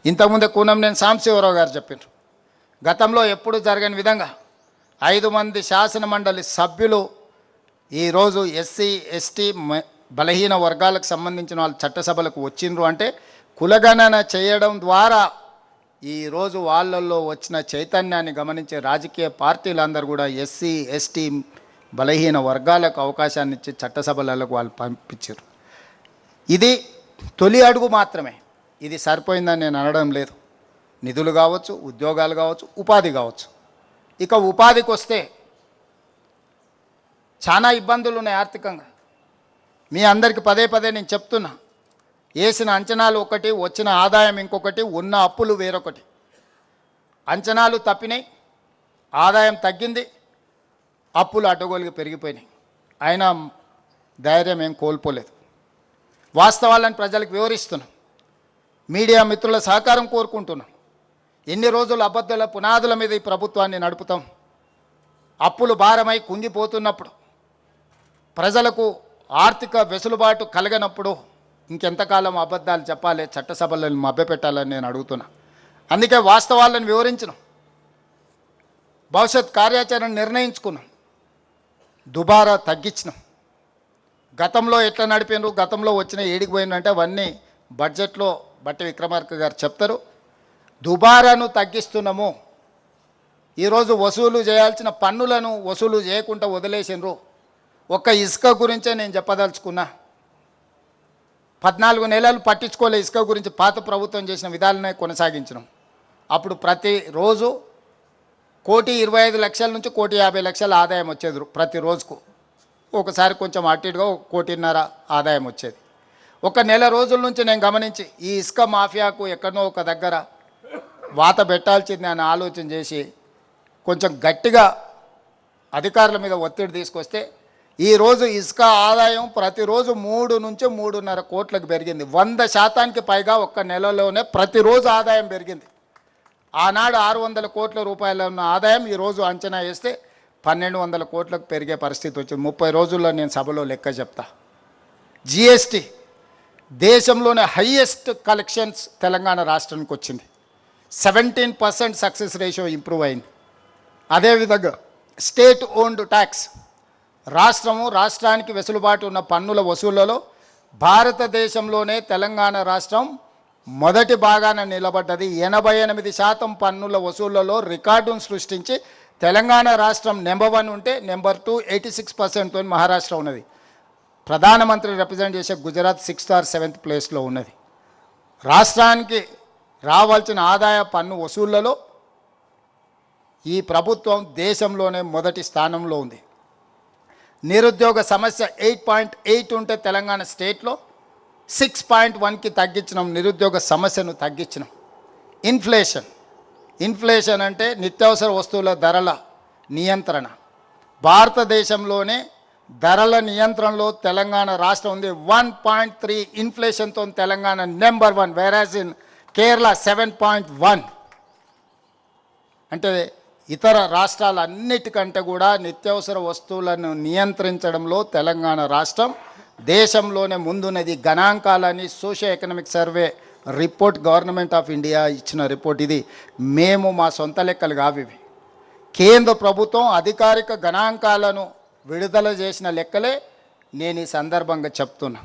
ఇంతకుముందే కూనంనేని సాంబశివరావు గారు చెప్పారు, గతంలో ఎప్పుడు జరగని విధంగా 5 మంది శాసన మండలి సభ్యులు ఈరోజు ఎస్సీ ఎస్టీ బలహీన వర్గాలకు సంబంధించిన వాళ్ళు చట్టసభలకు వచ్చిండ్రు అంటే కులగణన చేయడం ద్వారా ఈరోజు వాళ్ళల్లో వచ్చిన చైతన్యాన్ని గమనించే రాజకీయ పార్టీలందరూ కూడా ఎస్సీ ఎస్టీ బలహీన వర్గాలకు అవకాశాన్ని ఇచ్చి చట్టసభలకు వాళ్ళు పంపించారు. ఇది తొలి అడుగు మాత్రమే. ఇది సరిపోయిందని నేను అనడం లేదు. నిధులు కావచ్చు, ఉద్యోగాలు కావచ్చు, ఉపాధి కావచ్చు. ఇక ఉపాధికి వస్తే చాలా ఇబ్బందులు ఉన్నాయి ఆర్థికంగా. మీ అందరికీ పదే పదే నేను చెప్తున్నా, వేసిన అంచనాలు ఒకటి, వచ్చిన ఆదాయం ఇంకొకటి, ఉన్న అప్పులు వేరొకటి. అంచనాలు తప్పినాయి, ఆదాయం తగ్గింది, అప్పులు అడ్డగోలుగా పెరిగిపోయినాయి. అయినా ధైర్యం ఏం కోల్పోలేదు. వాస్తవాలను ప్రజలకు వివరిస్తున్నాం. మీడియా మిత్రుల సహకారం కోరుకుంటున్నాం. ఎన్ని రోజులు అబద్ధాల పునాదుల మీద ఈ ప్రభుత్వాన్ని నడుపుతాం? అప్పులు భారమై కుంగిపోతున్నప్పుడు, ప్రజలకు ఆర్థిక వెసులుబాటు కలగనప్పుడు ఇంకెంతకాలం అబద్ధాలు చెప్పాలి, చట్టసభలను మభ్యపెట్టాలని నేను అడుగుతున్నా. అందుకే వాస్తవాలను వివరించినాం, భవిష్యత్ కార్యాచరణ నిర్ణయించుకున్నాం, దుబారా తగ్గించినాం. గతంలో ఎట్లా నడిపినారు, గతంలో వచ్చిన ఏడికి పోయిందంటే అవన్నీ బడ్జెట్లో బట్టి విక్రమార్క గారు చెప్తారు. దుబారాను తగ్గిస్తున్నాము. ఈరోజు వసూలు చేయాల్సిన పన్నులను వసూలు చేయకుండా వదిలేసినరు. ఒక్క ఇసుక గురించే నేను చెప్పదలుచుకున్నా. 14 నెలలు పట్టించుకోలే ఇసుక గురించి. పాత ప్రభుత్వం చేసిన విధాలనే కొనసాగించినాం. అప్పుడు ప్రతిరోజు 1,25,00,000 నుంచి 1,50,00,000 ఆదాయం వచ్చేది ప్రతిరోజుకు. ఒకసారి కొంచెం అటు ఇటుగా 1,50,00,000 ఆదాయం వచ్చేది. ఒక నెల రోజుల నుంచి నేను గమనించి ఈ ఇసుక మాఫియాకు ఎక్కడో ఒక దగ్గర వాత పెట్టాల్సింది అని ఆలోచన చేసి కొంచెం గట్టిగా అధికారుల మీద ఒత్తిడి తీసుకొస్తే ఈరోజు ఇసుక ఆదాయం ప్రతిరోజు 3 నుంచి 3.5 కోట్లకు పెరిగింది. 100% పైగా ఒక్క నెలలోనే ప్రతిరోజు ఆదాయం పెరిగింది. ఆనాడు 600 కోట్ల రూపాయల ఉన్న ఆదాయం ఈరోజు అంచనా వేస్తే 1,200 కోట్లకు పెరిగే పరిస్థితి వచ్చింది. 30 రోజుల్లో నేను సభలో లెక్క చెప్తా. జిఎస్టీ దేశంలోనే హయ్యెస్ట్ కలెక్షన్స్ తెలంగాణ రాష్ట్రానికి వచ్చింది. 17% సక్సెస్ రేషియో ఇంప్రూవ్ అయింది. అదేవిధంగా స్టేట్ ఓన్డ్ ట్యాక్స్, రాష్ట్రానికి వెసులుబాటు ఉన్న పన్నుల వసూళ్లలో భారతదేశంలోనే తెలంగాణ రాష్ట్రం మొదటి భాగాన నిలబడ్డది. 88% పన్నుల వసూళ్లలో రికార్డును సృష్టించి తెలంగాణ రాష్ట్రం నెంబర్ 1 ఉంటే నెంబర్ 2 86%తో మహారాష్ట్ర ఉన్నది. ప్రధానమంత్రి రిప్రజెంట్ చేసే గుజరాత్ 6th or 7th ప్లేస్లో ఉన్నది. రాష్ట్రానికి రావాల్సిన ఆదాయ పన్ను వసూళ్లలో ఈ ప్రభుత్వం దేశంలోనే మొదటి స్థానంలో ఉంది. నిరుద్యోగ సమస్య 8.8 ఉంటే తెలంగాణ స్టేట్లో 6.1కి తగ్గించినాం. నిరుద్యోగ సమస్యను తగ్గించినాం. ఇన్ఫ్లేషన్ అంటే నిత్యావసర వస్తువుల ధరల నియంత్రణ. భారతదేశంలోనే ధరల నియంత్రణలో తెలంగాణ రాష్ట్రం ఉంది. 1.3 ఇన్ఫ్లేషన్తో Telangana number 1, whereas in Kerala 7.1. అంటే ఇతర రాష్ట్రాలన్నిటికంటే కూడా నిత్యావసర వస్తువులను నియంత్రించడంలో తెలంగాణ రాష్ట్రం దేశంలోనే ముందున్నది. గణాంకాలని socio economic survey report government of India ఇచ్చిన రిపోర్ట్ ఇది. మేము మా సొంత లెక్కలు కావి. కేంద్ర ప్రభుత్వం అధికారిక గణాంకాలను విడుదల చేసిన లెక్కలే నేను ఈ సందర్భంగా చెప్తున్నా.